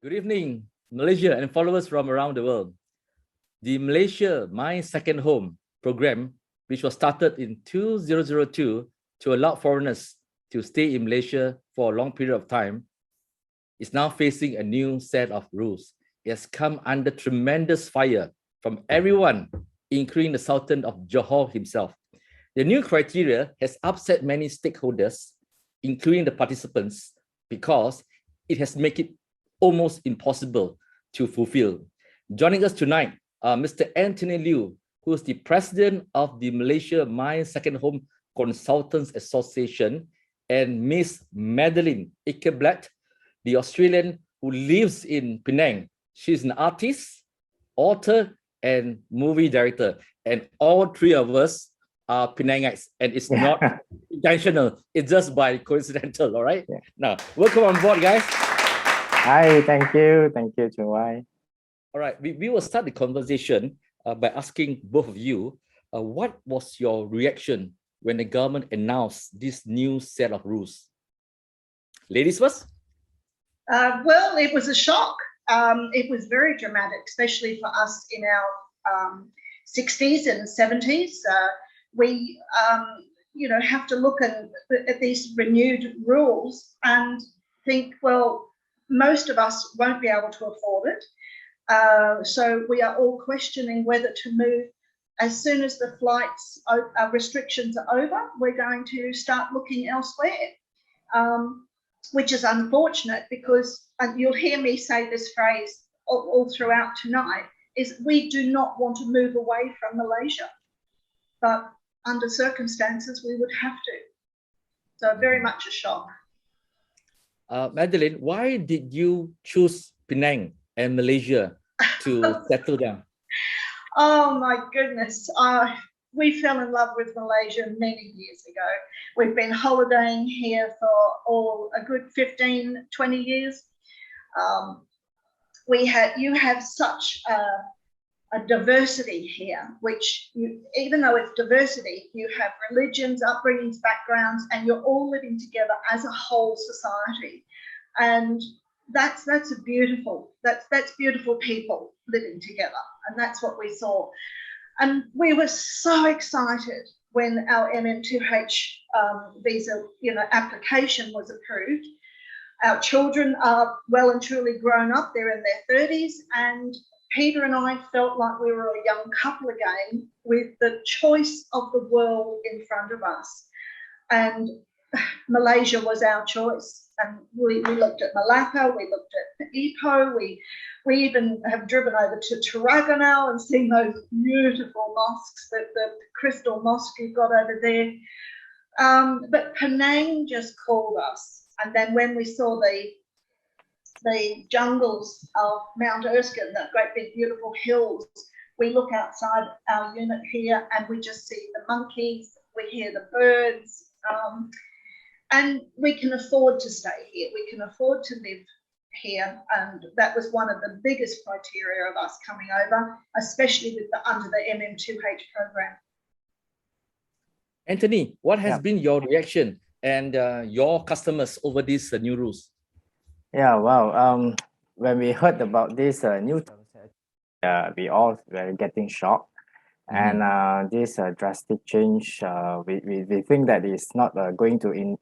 Good evening, Malaysia and followers from around the world. The Malaysia My Second Home program, which was started in 2002 to allow foreigners to stay in Malaysia for a long period of time, is now facing a new set of rules. It has come under tremendous fire from everyone, including the Sultan of Johor himself. The new criteria has upset many stakeholders, including the participants, because it has made it almost impossible to fulfill. Joining us tonight, Mr. Anthony Liew, who is the president of the Malaysia My Second Home Consultants Association, and Miss Madeleine Ekeblad, the Australian who lives in Penang. She's an artist, author, and movie director. And all three of us are Penangites, and it's not intentional. It's just by coincidental, all right? Yeah. Now, welcome on board, guys. Hi, thank you, Chunwai. All right, we will start the conversation by asking both of you, what was your reaction when the government announced this new set of rules? Ladies first. Well, it was a shock. It was very dramatic, especially for us in our 60s and 70s. We, have to look at these renewed rules and think, well, most of us won't be able to afford it. So we are all questioning whether to move. As soon as the flights restrictions are over, we're going to start looking elsewhere, which is unfortunate because, and you'll hear me say this phrase all throughout tonight, is we do not want to move away from Malaysia, but under circumstances we would have to. So very much a shock. Madeleine, why did you choose Penang and Malaysia to settle down? Oh my goodness. We fell in love with Malaysia many years ago. We've been holidaying here for a good 15, 20 years. You have such a diversity here, which even though it's diversity, you have religions, upbringings, backgrounds, and you're all living together as a whole society. And that's beautiful people living together, and that's what we saw. And we were so excited when our MM2H visa application was approved. Our children are well and truly grown up, they're in their 30s, and Peter and I felt like we were a young couple again with the choice of the world in front of us. And Malaysia was our choice. And we looked at Malacca, we looked at Ipoh, we even have driven over to Taraganao and seen those beautiful mosques, the crystal mosque you've got over there. But Penang just called us. And then when we saw the jungles of Mount Erskine, that great big beautiful hills, we look outside our unit here and we just see the monkeys, we hear the birds, and we can afford to stay here, we can afford to live here, and that was one of the biggest criteria of us coming over, especially under the MM2H program. Anthony, what has been your reaction and your customers over these new rules? Yeah, well, when we heard about this new terms, we all were getting shocked. And this drastic change, we think that it's not going to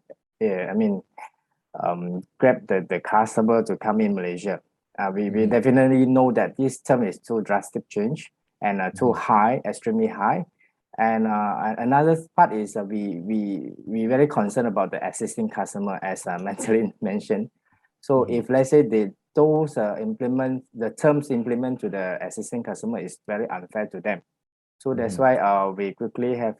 grab the customer to come in Malaysia. We definitely know that this term is too drastic change and too high, extremely high. And another part is we very concerned about the existing customer, as Madeleine mentioned. So if let's say the terms implement to the existing customer is very unfair to them. So that's why we quickly have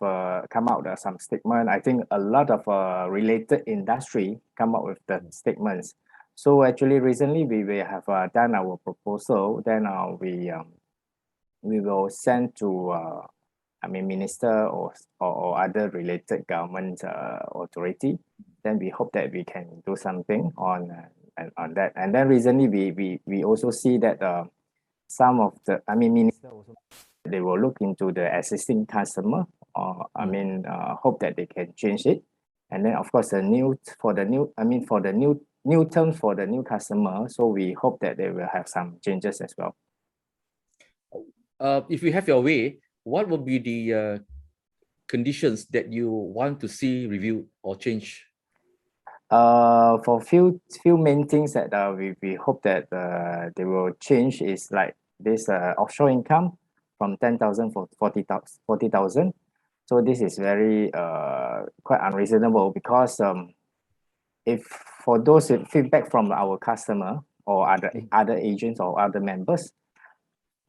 come out with some statement. I think a lot of related industry come up with the statements. So actually recently we have done our proposal. Then we will send to minister or other related government authority. Then we hope that we can do something on that. And then recently we also see that some of the minister also, they will look into the existing customer, or hope that they can change it. And then of course the new terms for the new customer. So we hope that they will have some changes as well. If you have your way, what will be the conditions that you want to see reviewed or change? For few main things that we hope that they will change is like this offshore income from 10,000 for 40,000. So this is very quite unreasonable, because if for those feedback from our customer or other agents or other members,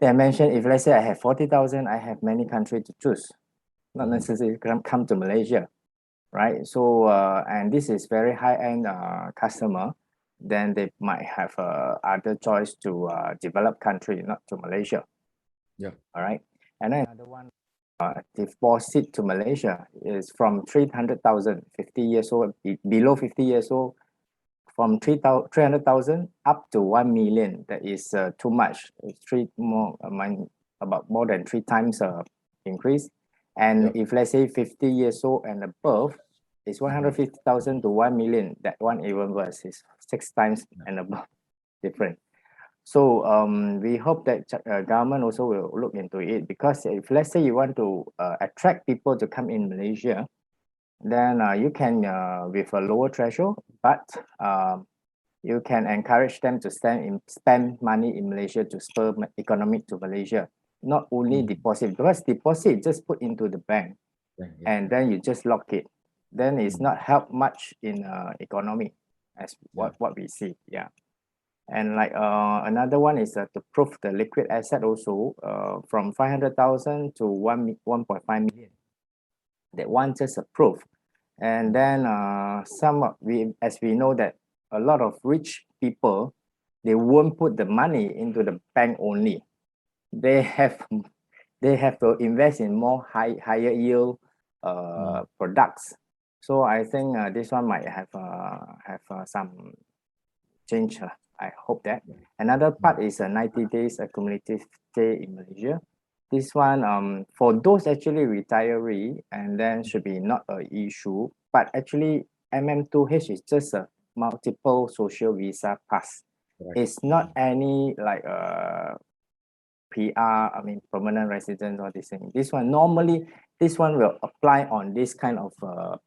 they mentioned, if let's say I have 40,000, I have many countries to choose, not necessarily come to Malaysia, right? So and this is very high-end customer, then they might have other choice to developed country, not to Malaysia. Yeah. All right. And then another one, deposit to Malaysia is from 300,000, 50 years old, below 50 years old, from 300,000 up to 1 million. That is too much. It's about more than 3 times increase. And if let's say 50 years old and above, it's 150,000 to 1 million. That one even worse, is 6 times and above different. So we hope that government also will look into it, because if let's say you want to attract people to come in Malaysia, then you can with a lower threshold, but you can encourage them to spend money in Malaysia to spur economic to Malaysia, not only deposit, because deposit just put into the bank and then you just lock it, then it's not help much in economy, as what we see. Yeah. And like another one is to prove the liquid asset also from 500,000 to 1.5 million. That one just approved. And then as we know that a lot of rich people, they won't put the money into the bank only. They have to invest in more higher yield products. So I think this one might have some change. I hope that. Another part is 90 days accumulative stay in Malaysia. This one, for those actually retiree, and then should be not an issue. But actually, MM2H is just a multiple social visa pass. It's not any like PR, permanent residence or this thing. This one normally, this one will apply on this kind of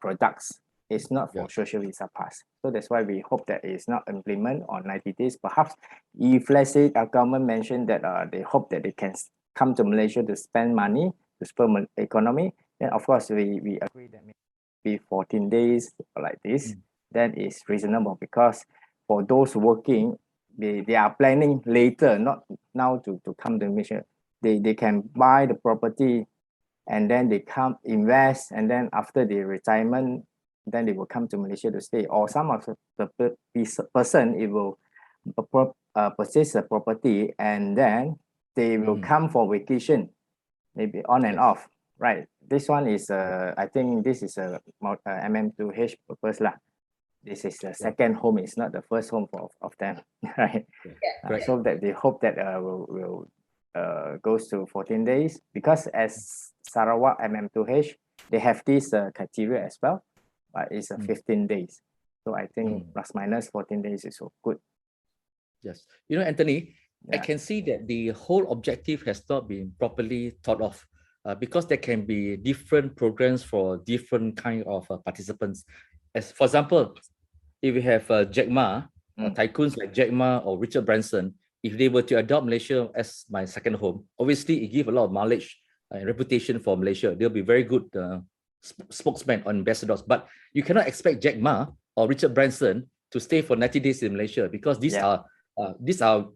products. It's not for social visa pass. So that's why we hope that it's not implement on 90 days. Perhaps if let's say our government mentioned that they hope that they can come to Malaysia to spend money to spur economy, then of course we agree that maybe 14 days like this, then is reasonable, because for those working, they are planning later, not now to come to Malaysia. They can buy the property and then they come invest, and then after the retirement, then they will come to Malaysia to stay. Or some of the person, it will purchase a property and then they will come for vacation, maybe on and off, right? This one is I think this is a MM2H purpose lah. This is the second home. It's not the first home of them, right? So that they hope that will goes to 14 days, because as Sarawak MM2H, they have this criteria as well, but it's 15 days. So I think plus minus 14 days is so good. Yes. You know, Anthony, I can see that the whole objective has not been properly thought of, because there can be different programs for different kind of participants. As for example, if we have Jack Ma, tycoons like Jack Ma or Richard Branson, if they were to adopt Malaysia as my second home, obviously it gives a lot of mileage and reputation for Malaysia. They'll be very good spokesmen or ambassadors. But you cannot expect Jack Ma or Richard Branson to stay for 90 days in Malaysia, because these are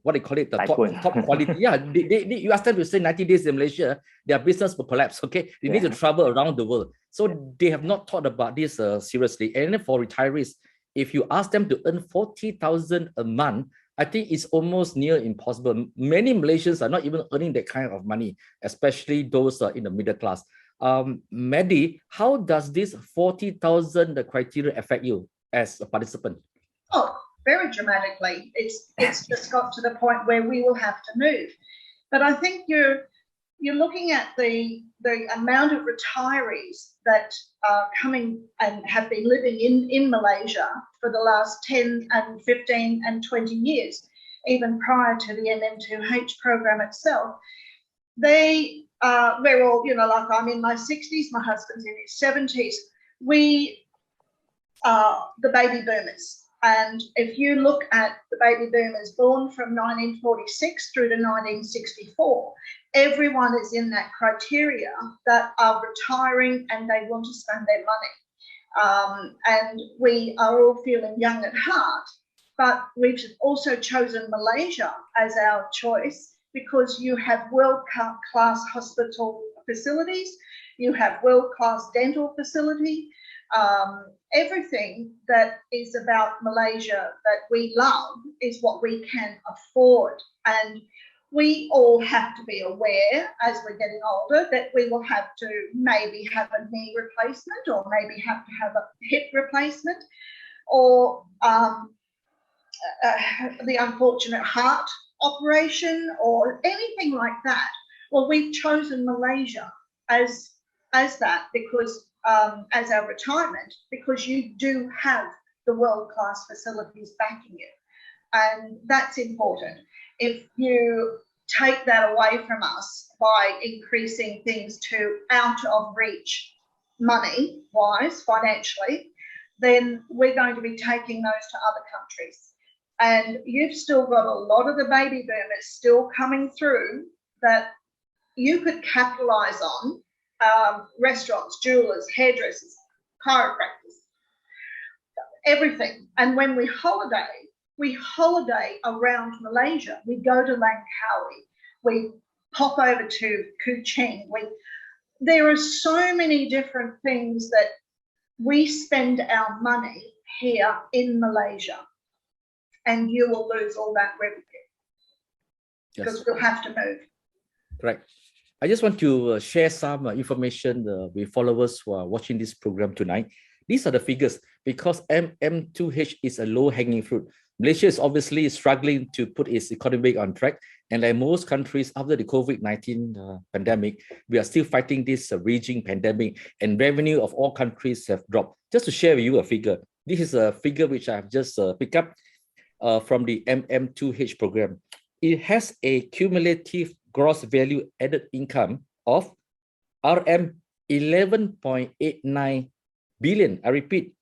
what they call it, the top quality. Yeah, you ask them to stay 90 days in Malaysia, their business will collapse. Okay, they need to travel around the world. So they have not thought about this seriously. And then for retirees, if you ask them to earn 40,000 a month, I think it's almost near impossible. Many Malaysians are not even earning that kind of money, especially those in the middle class. Maddie, how does this 40,000 criteria affect you as a participant? Oh, very dramatically. It's just got to the point where we will have to move. But I think you're you're looking at the amount of retirees that are coming and have been living in Malaysia for the last 10 and 15 and 20 years, even prior to the MM2H program itself. We're all, like I'm in my 60s, my husband's in his 70s. We are the baby boomers. And if you look at the baby boomers born from 1946 through to 1964, everyone is in that criteria that are retiring and they want to spend their money. And we are all feeling young at heart, but we've also chosen Malaysia as our choice because you have world-class hospital facilities, you have world-class dental facility, everything that is about Malaysia that we love is what we can afford. And we all have to be aware as we're getting older that we will have to maybe have a knee replacement or maybe have to have a hip replacement or the unfortunate heart operation or anything like that. Well, we've chosen Malaysia as that because as our retirement, because you do have the world-class facilities backing you. And that's important. If you take that away from us by increasing things to out of reach money-wise, financially, then we're going to be taking those to other countries. And you've still got a lot of the baby boomers still coming through that you could capitalise on. Restaurants, jewelers, hairdressers, chiropractors, everything. And when we holiday around Malaysia. We go to Langkawi. We pop over to Kuching. There are so many different things that we spend our money here in Malaysia, and you will lose all that revenue because we'll have to move. Correct. I just want to share some information with followers who are watching this program tonight. These are the figures because MM2H is a low-hanging fruit. Malaysia is obviously struggling to put its economy on track. And like most countries after the COVID-19 pandemic, we are still fighting this raging pandemic and revenue of all countries have dropped. Just to share with you a figure, this is a figure which I have just picked up from the MM2H program. It has a cumulative gross value added income of RM 11.89 billion. I repeat,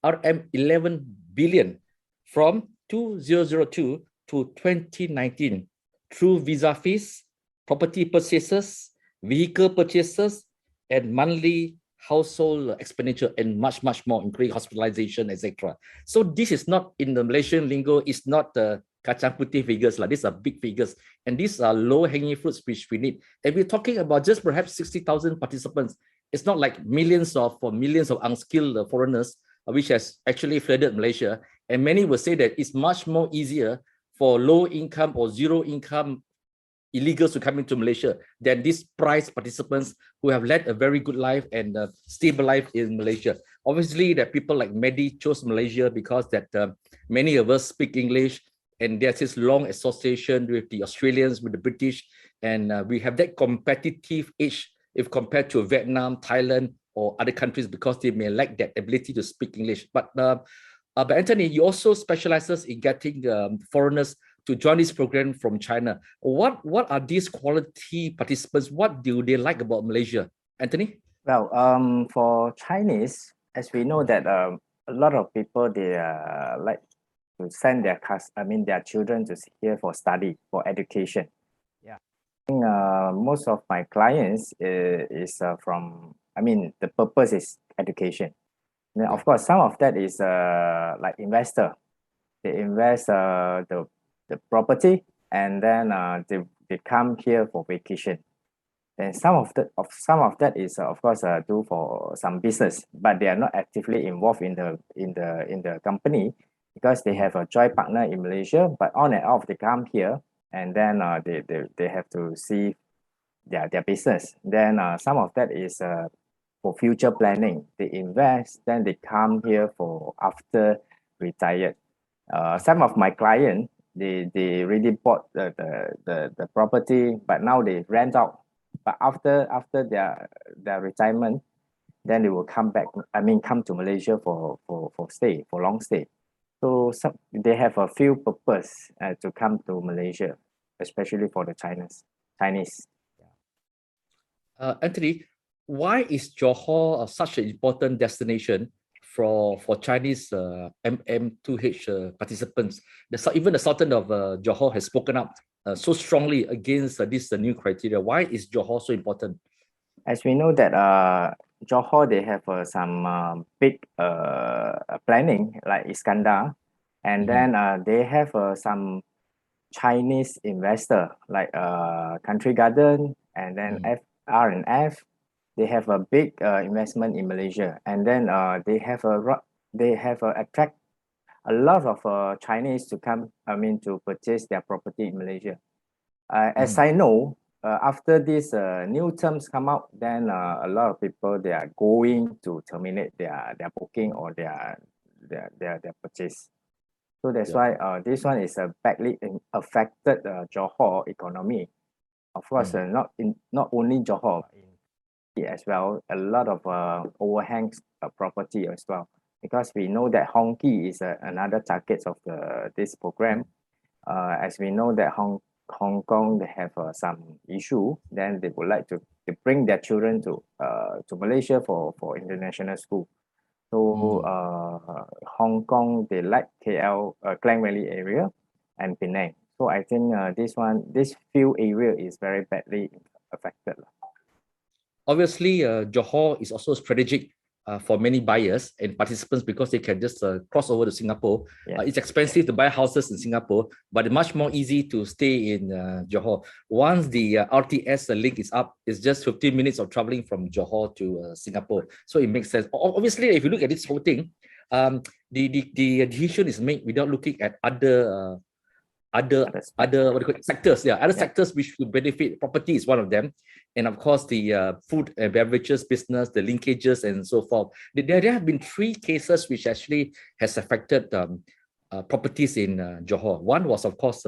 RM 11 billion from 2002 to 2019 through visa fees, property purchases, vehicle purchases, and monthly household expenditure, and much, much more, including hospitalization, etc. So this is not, in the Malaysian lingo, it's not the kacang putih figures. These are big figures, and these are low-hanging fruits which we need. And we're talking about just perhaps 60,000 participants. It's not like millions of unskilled foreigners, which has actually flooded Malaysia. And many will say that it's much more easier for low-income or zero-income illegals to come into Malaysia than these prize participants who have led a very good life and stable life in Malaysia. Obviously, that people like Medi chose Malaysia because that many of us speak English, and there's this long association with the Australians, with the British, and we have that competitive edge if compared to Vietnam, Thailand, or other countries because they may lack that ability to speak English. But Anthony, you also specializes in getting foreigners to join this program from China. What are these quality participants? What do they like about Malaysia? Anthony? Well, for Chinese, as we know that a lot of people, they like to send their children to here for study, for education. Yeah, I think most of my clients is from, the purpose is education. Then of course, some of that is like investor. They invest the property, and then they come here for vacation. And some of that is of course do for some business, but they are not actively involved in the company because they have a joint partner in Malaysia. But on and off they come here, and then they have to see their business. Then some of that is for future planning. They invest, then they come here for after retired. Some of my clients, they really bought the property, but now they rent out But after their retirement, then they will come back. I mean, come to Malaysia for long stay. So they have a few purpose to come to Malaysia, especially for the Chinese. Anthony, why is Johor such an important destination for Chinese MM2H participants? Even the Sultan of Johor has spoken up so strongly against this new criteria. Why is Johor so important? As we know that Johor, they have some big planning like Iskandar, and then they have some Chinese investor like Country Garden, and then R&F. They have a big investment in Malaysia, and then they have attract a lot of Chinese to come. I mean, to purchase their property in Malaysia. As I know, after these new terms come out, then a lot of people, they are going to terminate their booking or their purchase. So that's why this one is badly affected Johor economy. Of course, not only Johor, as well, a lot of overhangs property as well, because we know that Hong Kong is another target of this program. As we know that Hong Kong, they have some issue, then they would like to bring their children to Malaysia for international school. So Hong Kong, they like KL, Klang Valley area and Penang. So I think this few area is very badly affected. Obviously, Johor is also strategic for many buyers and participants because they can just cross over to Singapore. It's expensive to buy houses in Singapore, but it's much more easy to stay in Johor. Once the RTS link is up, it's just 15 minutes of traveling from Johor to Singapore. So it makes sense. Obviously, if you look at this whole thing, the decision is made without looking at other sectors. Other sectors which would benefit. Property is one of them, and of course the food and beverages business, the linkages and so forth. There have been 3 cases which actually has affected properties in Johor. One was, of course,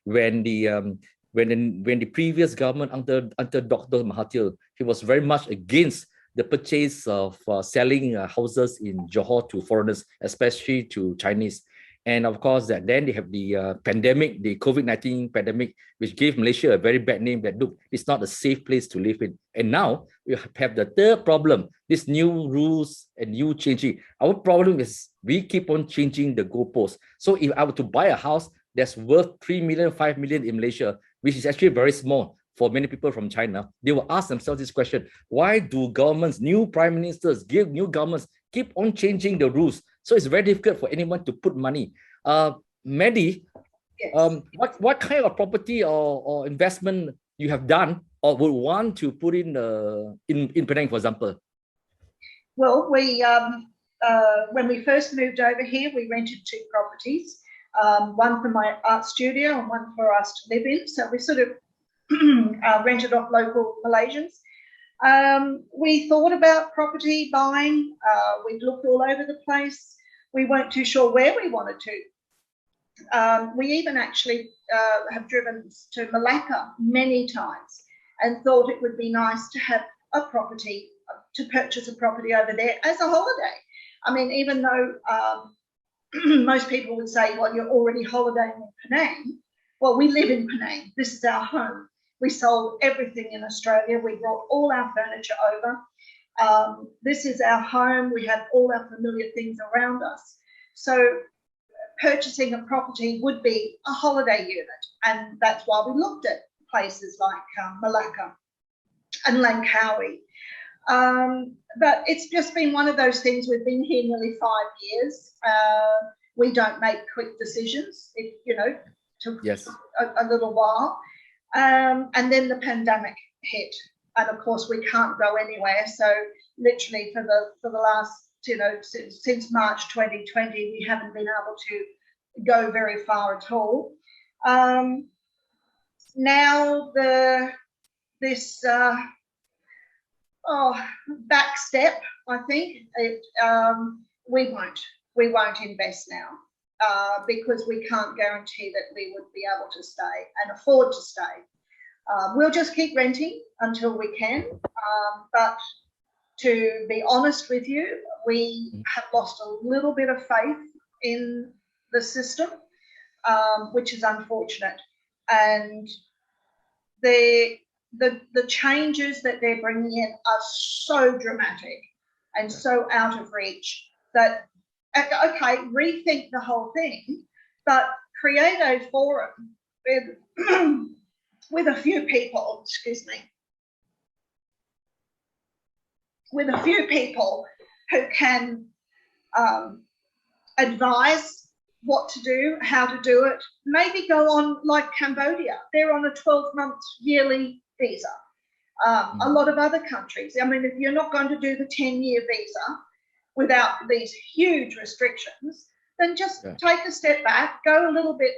when the previous government under Dr. Mahathir, he was very much against the purchase of selling houses in Johor to foreigners, especially to Chinese. And of course, then they have the pandemic, the COVID-19 pandemic, which gave Malaysia a very bad name that, look, it's not a safe place to live in. And now we have the third problem, these new rules and new changing. Our problem is we keep on changing the goalposts. So if I were to buy a house that's worth 3 million, 5 million in Malaysia, which is actually very small for many people from China, they will ask themselves this question: why do governments, new prime ministers, new governments keep on changing the rules? So it's very difficult for anyone to put money. Maddie, what kind of property or investment you have done or would want to put in Penang, for example? Well, we when we first moved over here, we rented 2 properties, one for my art studio and one for us to live in. So we sort of rented off local Malaysians. We thought about property buying. We looked all over the place. We weren't too sure where we wanted to. We even actually have driven to Malacca many times and thought it would be nice to have a property, to purchase a property over there as a holiday. I mean, even though most people would say, well, you're already holidaying in Penang. Well, we live in Penang. This is our home. We sold everything in Australia. We brought all our furniture over. This is our home. We have all our familiar things around us. So purchasing a property would be a holiday unit. And that's why we looked at places like Malacca and Langkawi. But it's just been one of those things. We've been here nearly 5 years. We don't make quick decisions. It, took a little while. And then the pandemic hit, and of course we can't go anywhere. So literally for the last, since March 2020, we haven't been able to go very far at all. Now this back step, I think we won't invest now. Because we can't guarantee that we would be able to stay and afford to stay. We'll just keep renting until we can. But to be honest with you, we have lost a little bit of faith in the system, which is unfortunate. And the changes that they're bringing in are so dramatic and so out of reach that, okay, rethink the whole thing, but create a forum with a few people, with a few people who can advise what to do, how to do it. Maybe go on like Cambodia. They're on a 12-month yearly visa. A lot of other countries. I mean, if you're not going to do the 10-year visa without these huge restrictions, then just take a step back, go a little bit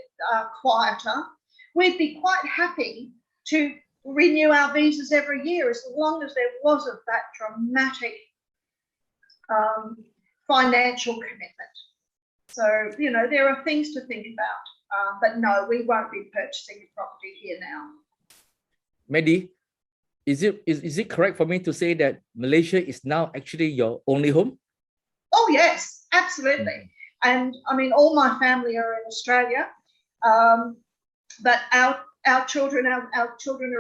quieter. We'd be quite happy to renew our visas every year as long as there wasn't that dramatic financial commitment. So, you know, there are things to think about. But no, we won't be purchasing a property here now. Mehdi, is it correct for me to say that Malaysia is now actually your only home? Oh, yes, absolutely. And I mean, all my family are in Australia, but our children are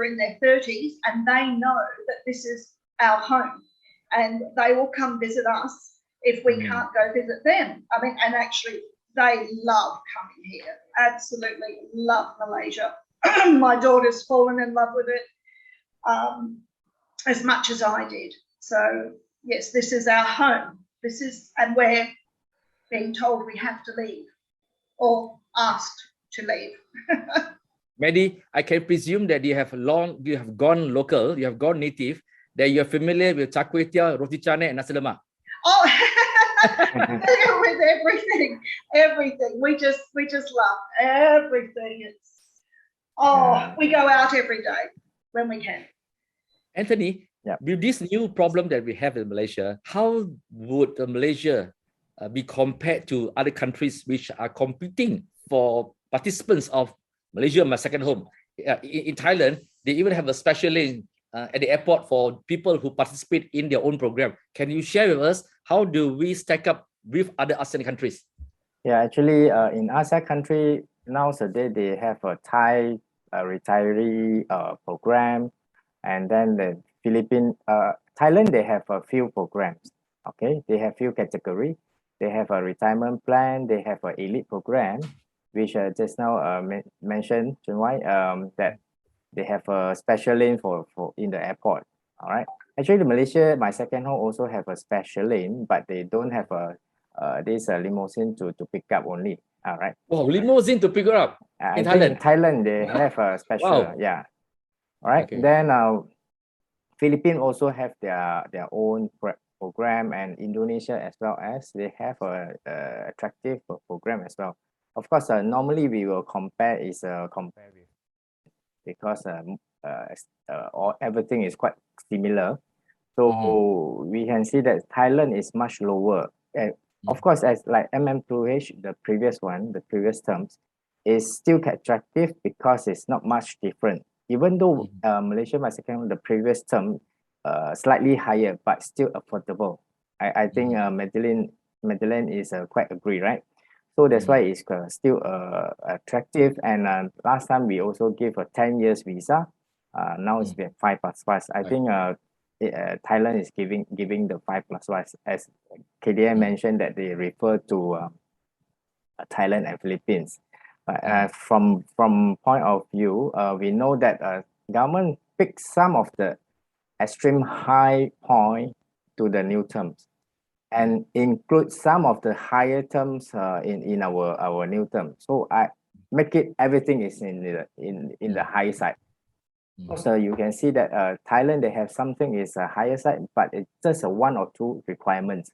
in their 30s, and they know that this is our home, and they will come visit us if we can't go visit them. I mean, and actually, they love coming here. Absolutely love Malaysia. My daughter's fallen in love with it as much as I did. So yes, this is our home. And we're being told we have to leave or asked to leave. Mehdi, I can presume that you have gone local, you have gone native, that you're familiar with char kway teow, roti canai, and nasi lemak. Oh, with everything. We just love everything. We go out every day when we can. Anthony, with this new problem that we have in Malaysia, how would Malaysia be compared to other countries which are competing for participants of Malaysia My Second Home? In Thailand, they even have a special lane at the airport for people who participate in their own program. Can you share with us how do we stack up with other ASEAN countries? Yeah, actually, in ASEAN country nowadays they have a Thai retiree program, and then the Thailand they have a few programs. Okay, they have few category. They have a retirement plan. They have an elite program, which just now mentioned, RealChunWai, that they have a special lane for in the airport. All right. Actually, the Malaysia My Second Home also have a special lane, but they don't have a this limousine to pick up only. All right. Oh, limousine to pick her up in Thailand. In Thailand they have a special. Wow. Yeah. All right. Okay. Then Philippines also have their own program, and Indonesia as well, as they have a attractive program as well. Of course, normally we will compare with, because everything is quite similar. So we can see that Thailand is much lower. And of course, as like MM2H, the previous terms, is still attractive because it's not much different. Even though Malaysia My Second Home, the previous term, slightly higher, but still affordable. I think Madeleine is quite agree, right? So that's why it's still attractive. And last time we also gave a 10 years visa. Now it's been 5++. I think Thailand is giving the 5++, as KDM mentioned that they refer to Thailand and Philippines. From point of view, we know that government picked some of the extreme high point to the new terms, and include some of the higher terms in our new term. So I make it everything is in the high side. So you can see that Thailand, they have something is a higher side, but it's just a 1 or 2 requirements,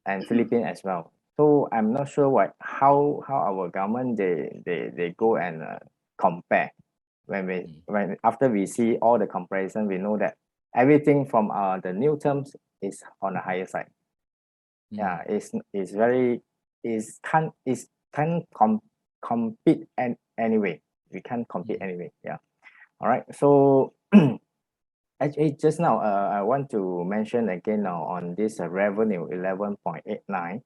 and Philippines as well. So I'm not sure how our government they go and compare. When after we see all the comparison, we know that everything from the new terms is on the higher side. Yeah, can't compete anyway. We can't compete anyway. Yeah. All right. So actually, just now, I want to mention again now on this revenue 11.89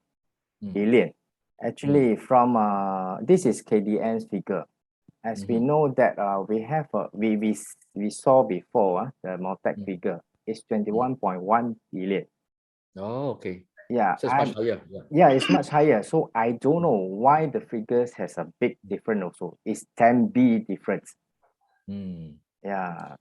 billion. Actually, from this is KDN's figure. As we know that we have we saw before the Maltech figure is 21.1 billion. Oh, okay. Yeah, So it's much higher. Yeah. yeah, it's much higher. So I don't know why the figures has a big difference also. It's 10B difference. Yeah.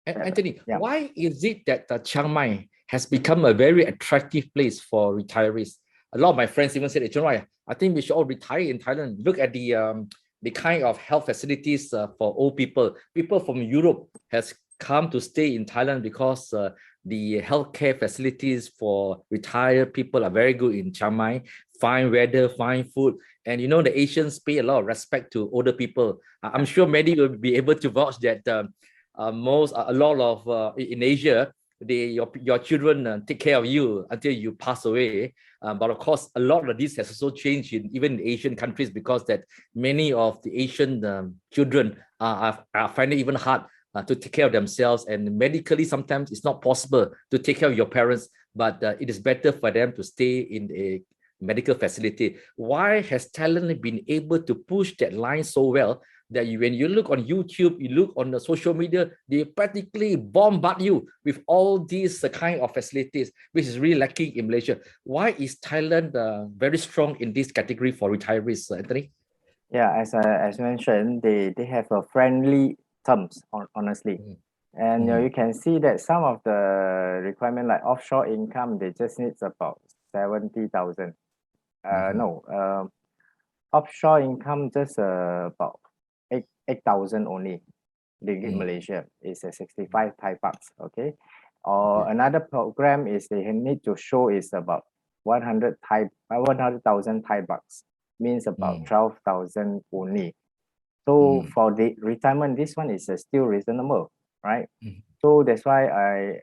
Anthony, Yeah. why is it that Chiang Mai has become a very attractive place for retirees? A lot of my friends even said, John, I think we should all retire in Thailand. Look at the kind of health facilities for old people. People from Europe has come to stay in Thailand because the healthcare facilities for retired people are very good in Chiang Mai. Fine weather, fine food. And you know, the Asians pay a lot of respect to older people. I'm sure many will be able to vouch that a lot of in Asia, your children take care of you until you pass away. But of course, a lot of this has also changed in even in Asian countries because that many of the Asian children are finding it even hard to take care of themselves, and medically sometimes it's not possible to take care of your parents. But it is better for them to stay in a medical facility. Why has Thailand been able to push that line so well that when you look on YouTube, you look on the social media, they practically bombard you with all these kind of facilities, which is really lacking in Malaysia. Why is Thailand very strong in this category for retirees, Anthony? Yeah, as mentioned, they have a friendly terms, honestly. And you can see that some of the requirement like offshore income, they just need about 70,000. No, offshore income just about 8,000 only. Ringgit Malaysia is a 65 Thai bucks. Okay. Or another program is they need to show is about 100,000 Thai bucks, means about 12,000 only. So for the retirement, this one is still reasonable, right? So that's why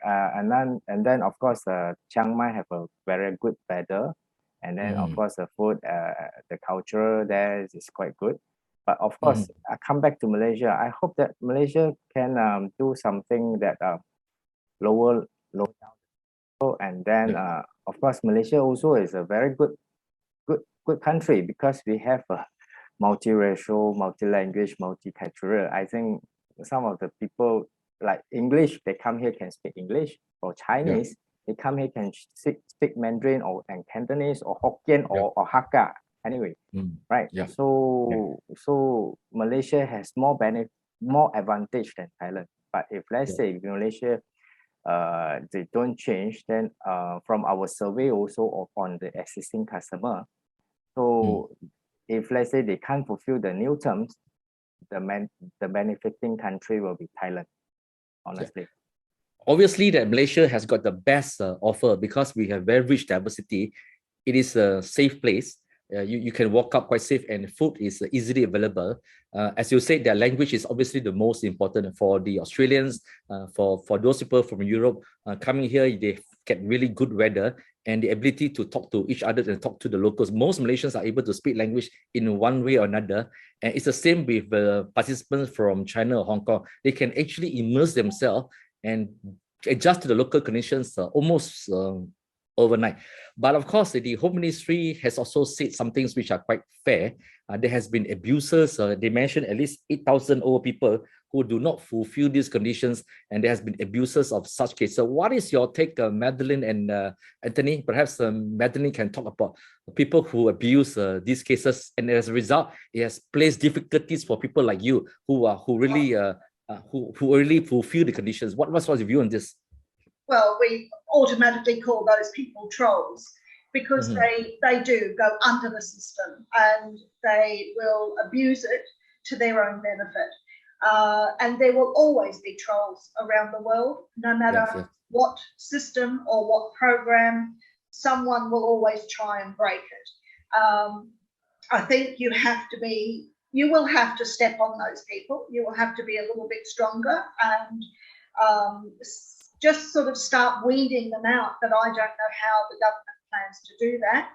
and then of course Chiang Mai have a very good weather, and then of course the food, the culture there is quite good. But of course, I come back to Malaysia. I hope that Malaysia can do something that lower down. So and then of course Malaysia also is a very good country because we have a multiracial, multi-language, multicultural. I think some of the people like English, they come here can speak English, or Chinese, they come here can speak Mandarin or and Cantonese or Hokkien or Hakka. Anyway, right? So Malaysia has more advantage than Thailand. But if let's say Malaysia they don't change, then from our survey also on the existing customer, so if let's say they can't fulfill the new terms, the benefiting country will be Thailand, honestly. Obviously, that Malaysia has got the best offer because we have very rich diversity. It is a safe place. You can walk up quite safe, and food is easily available. As you said, their language is obviously the most important for the Australians. For those people from Europe coming here, they get really good weather and the ability to talk to each other and talk to the locals. Most Malaysians are able to speak language in one way or another. And it's the same with participants from China or Hong Kong. They can actually immerse themselves and adjust to the local conditions almost overnight. But of course, the Home Ministry has also said some things which are quite fair. There has been abuses. They mentioned at least 8,000 old people who do not fulfill these conditions, and there has been abuses of such cases. So what is your take, Madeleine and Anthony? Perhaps Madeleine can talk about people who abuse these cases, and as a result, it has placed difficulties for people like you who really fulfill the conditions. What's your view on this? Well, we automatically call those people trolls because they do go under the system and they will abuse it to their own benefit. And there will always be trolls around the world, no matter what system or what program, someone will always try and break it. I think you will have to step on those people. You will have to be a little bit stronger and just sort of start weeding them out. But I don't know how the government plans to do that.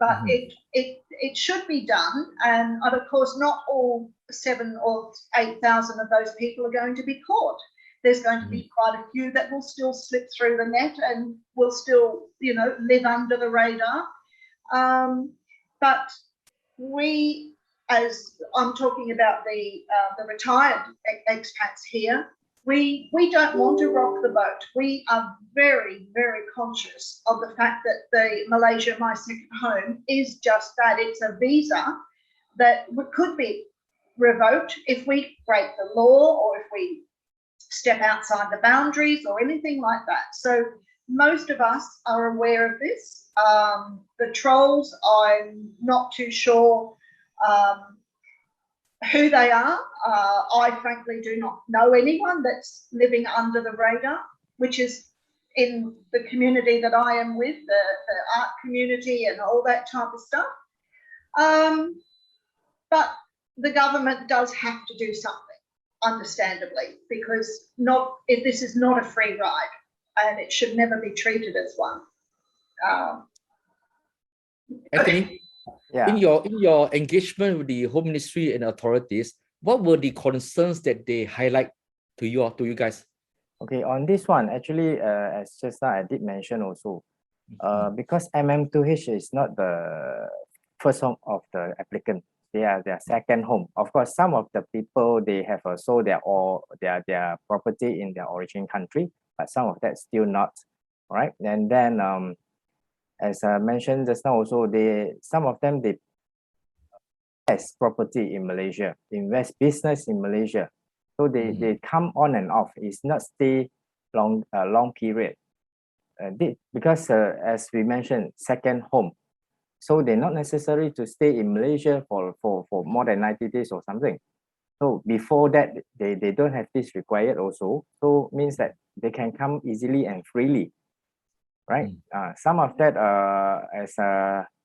But it should be done. And of course, not all 7 or 8,000 of those people are going to be caught. There's going to be quite a few that will still slip through the net and will still, you know, live under the radar. But we, as I'm talking about the retired expats here, we don't want to rock the boat. We are very, very conscious of the fact that the Malaysia My Second Home is just that. It's a visa that could be revoked if we break the law or if we step outside the boundaries or anything like that. So most of us are aware of this. The trolls, I'm not too sure who they are. I frankly do not know anyone that's living under the radar, which is in the community that I am with, the art community and all that type of stuff. But the government does have to do something, understandably, because this is not a free ride and it should never be treated as one. Anthony, in your engagement with the Home Ministry and authorities, what were the concerns that they highlight to you guys? Okay, on this one, actually, as just now I did mention also, because MM2H is not the first home of the applicant. They are their second home. Of course, some of the people, they have sold their property in their origin country, but some of that still not, right? And then, as I mentioned just now also, some of them, they invest property in Malaysia, invest business in Malaysia. So they come on and off. It's not stay long period. Because as we mentioned, second home. So they're not necessary to stay in Malaysia for more than 90 days or something. So before that, they don't have this required also. So means that they can come easily and freely, right? Some of that,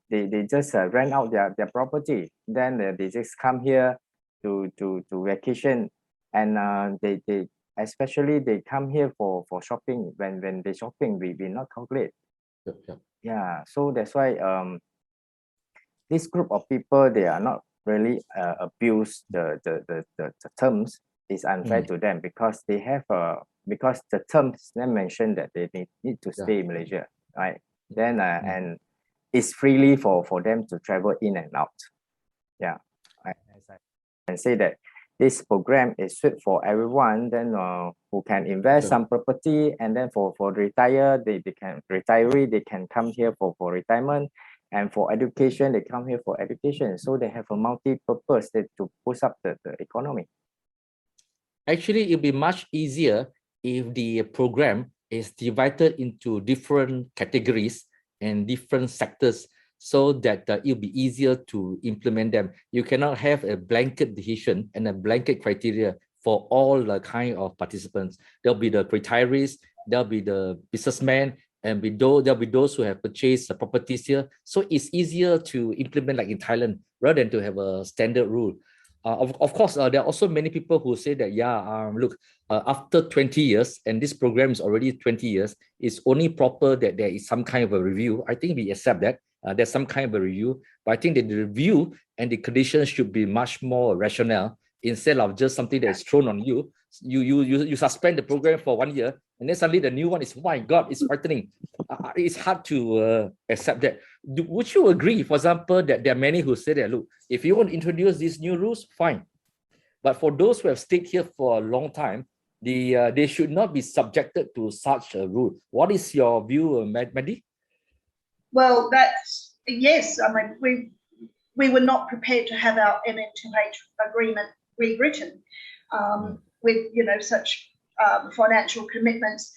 they just rent out their property. Then they just come here to vacation, and they especially they come here for shopping. When they shopping, we not calculate. Yeah, so that's why this group of people, they are not really abuse the terms. Is unfair to them because they have because the terms then mention that they need to stay in Malaysia, right? Then and it's freely for them to travel in and out. Yeah, as I can say that this program is suited for everyone. Then who can invest some property, and then for retire, they can retiree, they can come here for retirement. And for education, they come here for education. So they have a multi-purpose to push up the economy. Actually, it'll be much easier if the program is divided into different categories and different sectors so that it'll be easier to implement them. You cannot have a blanket decision and a blanket criteria for all the kind of participants. There'll be the retirees, there'll be the businessmen, and there'll be those who have purchased properties here. So it's easier to implement like in Thailand rather than to have a standard rule. Of course, there are also many people who say that, look, after 20 years, and this program is already 20 years, it's only proper that there is some kind of a review. I think we accept that. There's some kind of a review, but I think that the review and the conditions should be much more rational instead of just something that is thrown on you. You suspend the program for 1 year, and then suddenly the new one is, oh my God, it's frightening. It's hard to accept that. Would you agree, for example, that there are many who say that, look, if you want to introduce these new rules, fine. But for those who have stayed here for a long time, they should not be subjected to such a rule. What is your view, Madeleine? Well, that's, yes. I mean, we were not prepared to have our MM2H agreement rewritten with, you know, such financial commitments.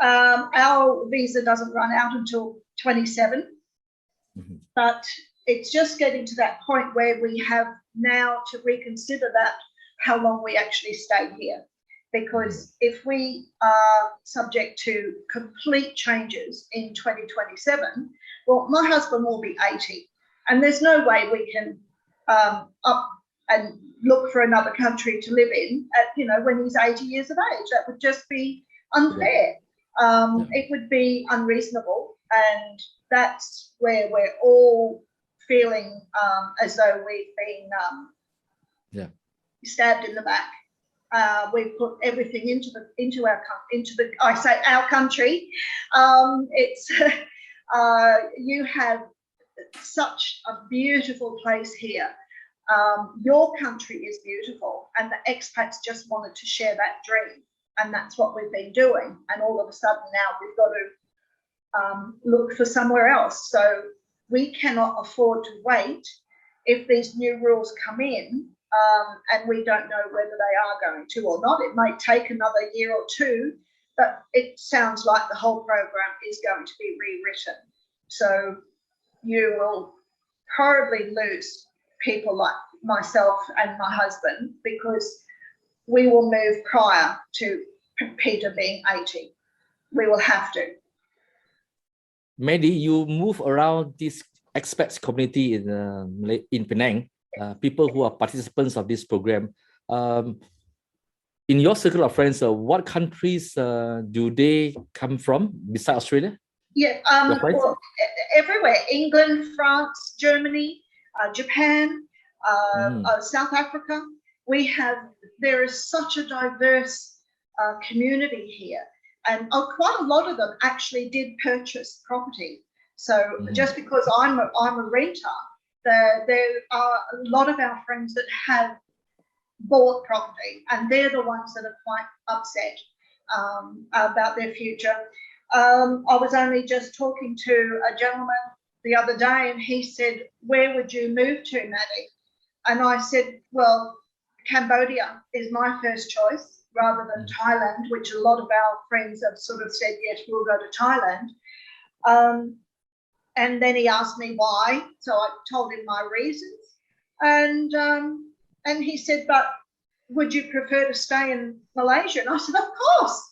Our visa doesn't run out until 27, but it's just getting to that point where we have now to reconsider that, how long we actually stay here. Because if we are subject to complete changes in 2027, well, my husband will be 80, and there's no way we can up and look for another country to live in at, you know, when he's 80 years of age. That would just be unfair. It would be unreasonable, and that's where we're all feeling as though we've been stabbed in the back. We put everything into I say our country. It's you have such a beautiful place here. Your country is beautiful, and the expats just wanted to share that dream, and that's what we've been doing. And all of a sudden now we've got to look for somewhere else. So we cannot afford to wait if these new rules come in, and we don't know whether they are going to or not. It may take another year or two, but it sounds like the whole program is going to be rewritten. So you will probably lose people like myself and my husband, because we will move prior to Peter being 80. We will have to. Maddie, you move around this expats community in Penang, people who are participants of this program. In your circle of friends, what countries do they come from besides Australia? Yeah, well, everywhere. England, France, Germany, Japan, South Africa. There is such a diverse community here, and quite a lot of them actually did purchase property. So just because I'm a renter, there are a lot of our friends that have bought property, and they're the ones that are quite upset about their future. I was only just talking to a gentleman the other day, and he said, "Where would you move to, Maddie?" And I said, "Well, Cambodia is my first choice, rather than Thailand," which a lot of our friends have sort of said, "Yes, we'll go to Thailand." And then he asked me why, so I told him my reasons, and he said, "But would you prefer to stay in Malaysia?" And I said, "Of course.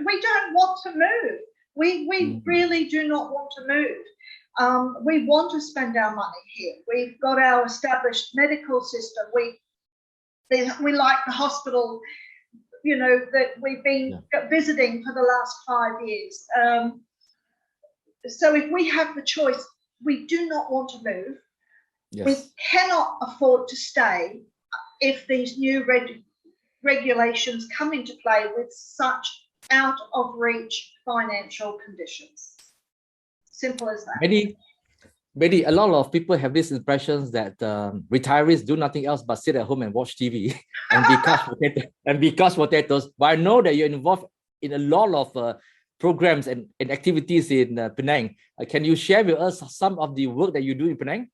We don't want to move. We really do not want to move. We want to spend our money here. We've got our established medical system. We like the hospital, you know, that we've been visiting for the last 5 years. So if we have the choice, we do not want to move. Yes. We cannot afford to stay if these new regulations come into play with such out of reach financial conditions. Simple as that. Betty, a lot of people have these impressions that retirees do nothing else but sit at home and watch TV and be couch potatoes. But I know that you're involved in a lot of programs and activities in Penang. Can you share with us some of the work that you do in Penang?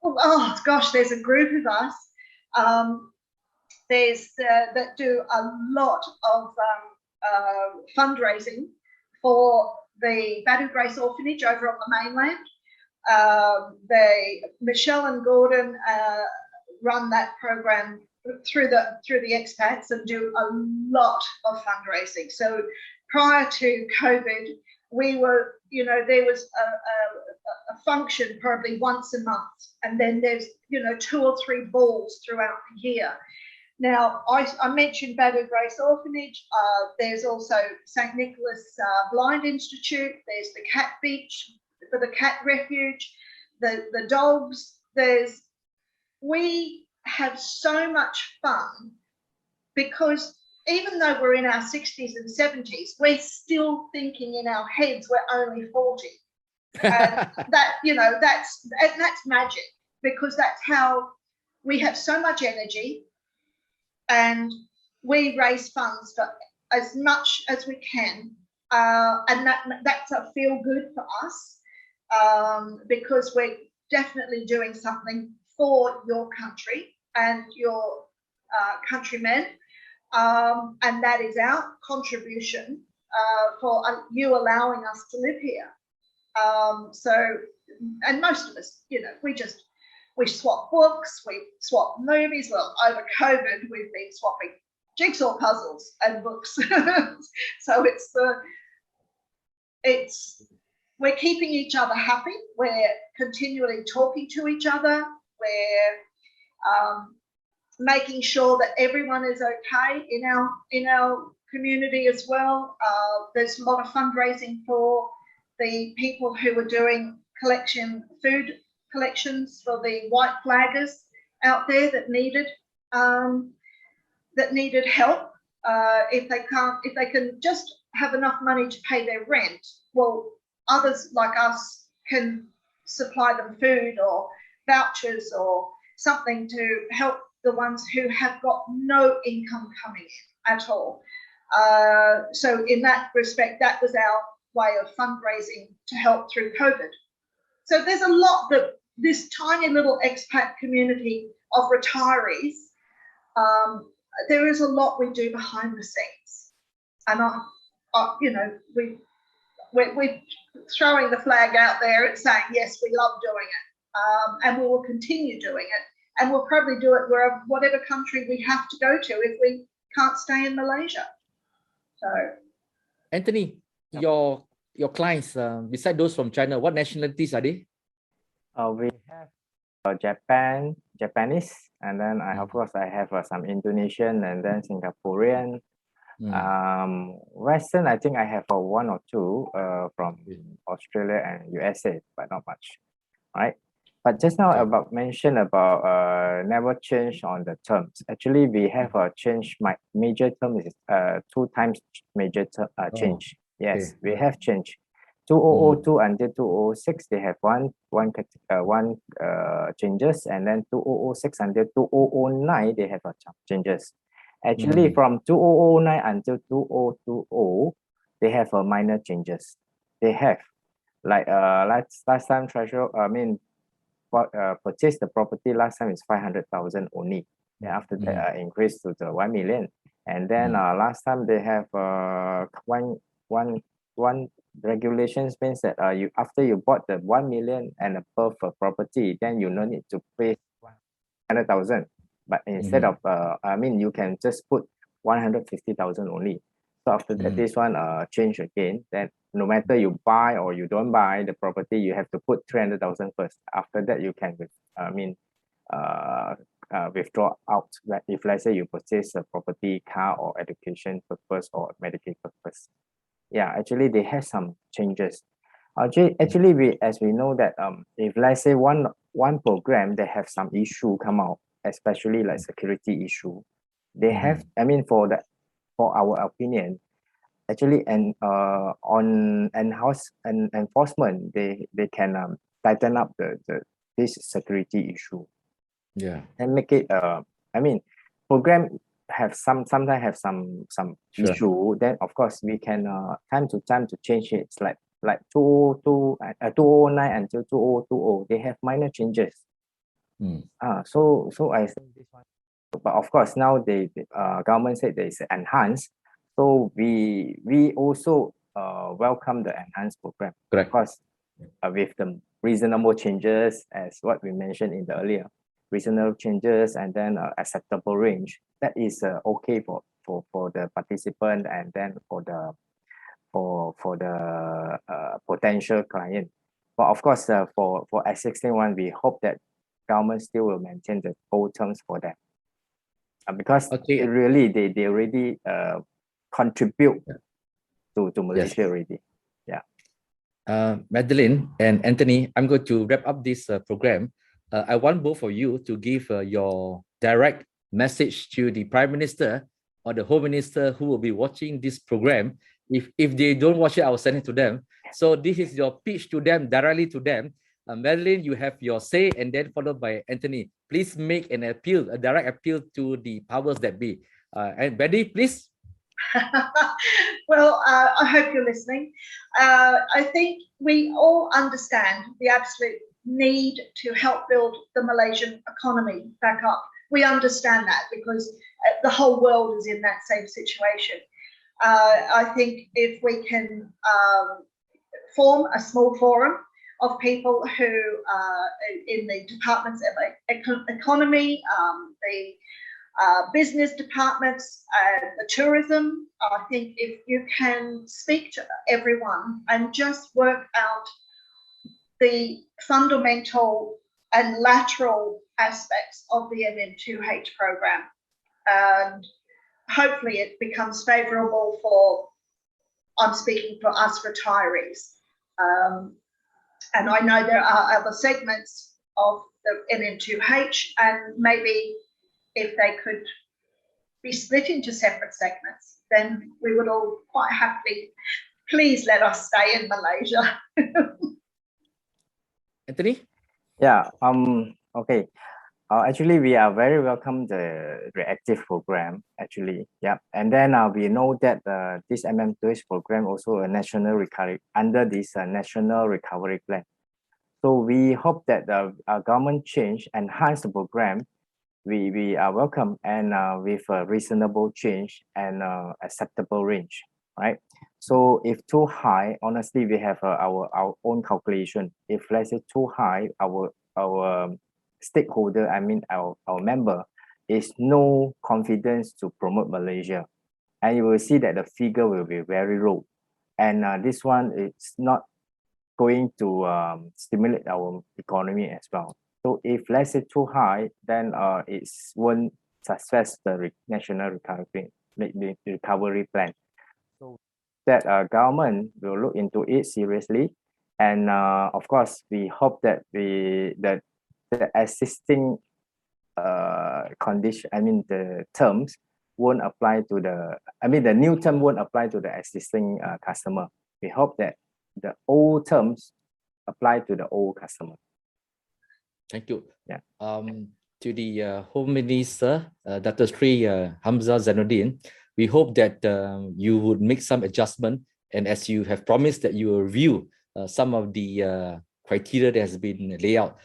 Oh gosh, there's a group of us. That do a lot of fundraising for the Badu Grace Orphanage over on the mainland. Michelle and Gordon run that program through the expats and do a lot of fundraising. So prior to COVID, we were, you know, there was a function probably once a month, and then there's, you know, 2 or 3 balls throughout the year. Now, I mentioned Badu Grace Orphanage. There's also St. Nicholas Blind Institute. There's the Cat Beach for the cat refuge, the dogs. We have so much fun, because even though we're in our 60s and 70s, we're still thinking in our heads we're only 40. And that, you know, that's magic, because that's how we have so much energy. And we raise funds for as much as we can, and that's a feel good for us, because we're definitely doing something for your country and your countrymen, and that is our contribution for you allowing us to live here. And most of us, you know, we swap books, we swap movies. Well, over COVID, we've been swapping jigsaw puzzles and books. So we're keeping each other happy. We're continually talking to each other. We're making sure that everyone is okay in our community as well. There's a lot of fundraising for the people who are doing food collections for the white flaggers out there that need it. that needed help. If they can just have enough money to pay their rent, well, others like us can supply them food or vouchers or something to help the ones who have got no income coming in at all. So in that respect, that was our way of fundraising to help through COVID. So there's a lot that this tiny little expat community of retirees, there is a lot we do behind the scenes. And you know, we're throwing the flag out there and saying, yes, we love doing it, and we will continue doing it. And we'll probably do it wherever, whatever country we have to go to if we can't stay in Malaysia. So, Anthony, your clients, beside those from China, what nationalities are they? We have Japanese, and then of course I have some Indonesian, and then Singaporean. Western, I think I have one or two from Australia and USA, but not much. Right. But just now about mention about never change on the terms. Actually, we have a change. My major term is 2 times major term change. Yes, we have changed. 2002 until 2006, they have one changes, and then 2006 until 2009, they have changes. Actually, from 2009 until 2020, they have a minor changes. They have like last time treasurer. I mean, purchased the property last time is 500,000 only. Then after that, increased to the 1 million. And then last time they have one regulations means that you after you bought the 1 million and above property, then you no need to pay 100,000. But instead of I mean, you can just put 150,000 only. So after that, this one change again. Then no matter you buy or you don't buy the property, you have to put 300,000 first. After that, you can withdraw out. Like if let's say you purchase a property, car, or education purpose or medical purpose. Yeah, actually they have some changes. Actually, we know that if let's say one program they have some issue come out, especially like security issue, they have. I mean, for our opinion, actually, and on in-house and enforcement, they can tighten up this security issue. Yeah, and make it. I mean, program have sometimes have some issue. Then of course we can time to time to change it. It's like 2009 until 2020, they have minor changes. So I think this one, but of course now the government said there is enhanced. So we also welcome the enhanced program. correct. Of course, with the reasonable changes as what we mentioned in the earlier, reasonable changes and then acceptable range. That is okay for the participant and then for the potential client. But of course, for existing one, we hope that government still will maintain the old terms for them, because Okay. really they already contribute to Malaysia already. Yeah. Madeleine and Anthony, I'm going to wrap up this program. I want both of you to give your direct message to the Prime Minister or the Home Minister who will be watching this program. If they don't watch it, I will send it to them. So this is your pitch to them, directly to them. Madeleine, you have your say, and then followed by Anthony. Please make an appeal, a direct appeal to the powers that be. And Betty, please. Well, I hope you're listening. I think we all understand the absolute need to help build the Malaysian economy back up. We understand that because the whole world is in that same situation. I think if we can form a small forum of people who in the departments of economy, the business departments, the tourism, I think if you can speak to everyone and just work out the fundamental and lateral aspects of the MM2H program, and hopefully it becomes favourable for, I'm speaking for us retirees. And I know there are other segments of the MM2H, and maybe if they could be split into separate segments, then we would all quite happily, please let us stay in Malaysia. Anthony? Yeah. Okay. Actually, we are very welcome the reactive program. Actually, yeah. And then we know that this MM2H program also a national recovery under this national recovery plan. So we hope that our government change enhance the program. We are welcome and with a reasonable change and acceptable range, right? So if too high, honestly, we have our own calculation. If let's say too high, our stakeholder, I mean our member, is no confidence to promote Malaysia, and you will see that the figure will be very low, and this one is not going to stimulate our economy as well. So if let's say too high, then it won't success the national recovery plan. So that government will look into it seriously, and of course we hope that the existing condition, I mean the terms won't apply to the new term won't apply to the existing customer. We hope that the old terms apply to the old customer. Thank you. Yeah. To the Home Minister, Dr. Sri Hamzah Zainuddin, we hope that you would make some adjustment, and as you have promised that you will review some of the criteria that has been laid out.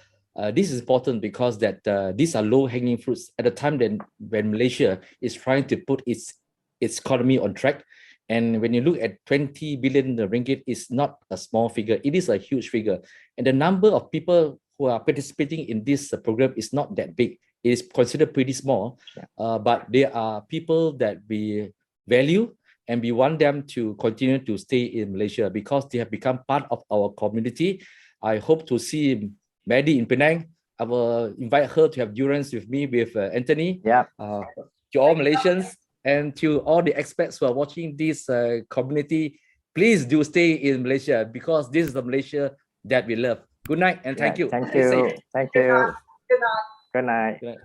This is important because that these are low-hanging fruits at the time when Malaysia is trying to put its economy on track. And when you look at 20 billion ringgit, it's not a small figure. It is a huge figure. And the number of people who are participating in this program is not that big. It is considered pretty small, but there are people that we value and we want them to continue to stay in Malaysia because they have become part of our community. I hope to see Maddie in Penang. I will invite her to have durance with me, with Anthony. Yeah. To all Malaysians and to all the expats who are watching this community, please do stay in Malaysia because this is the Malaysia that we love. Good night and thank you. Thank you. Thank you. Good night. Good night. Good night.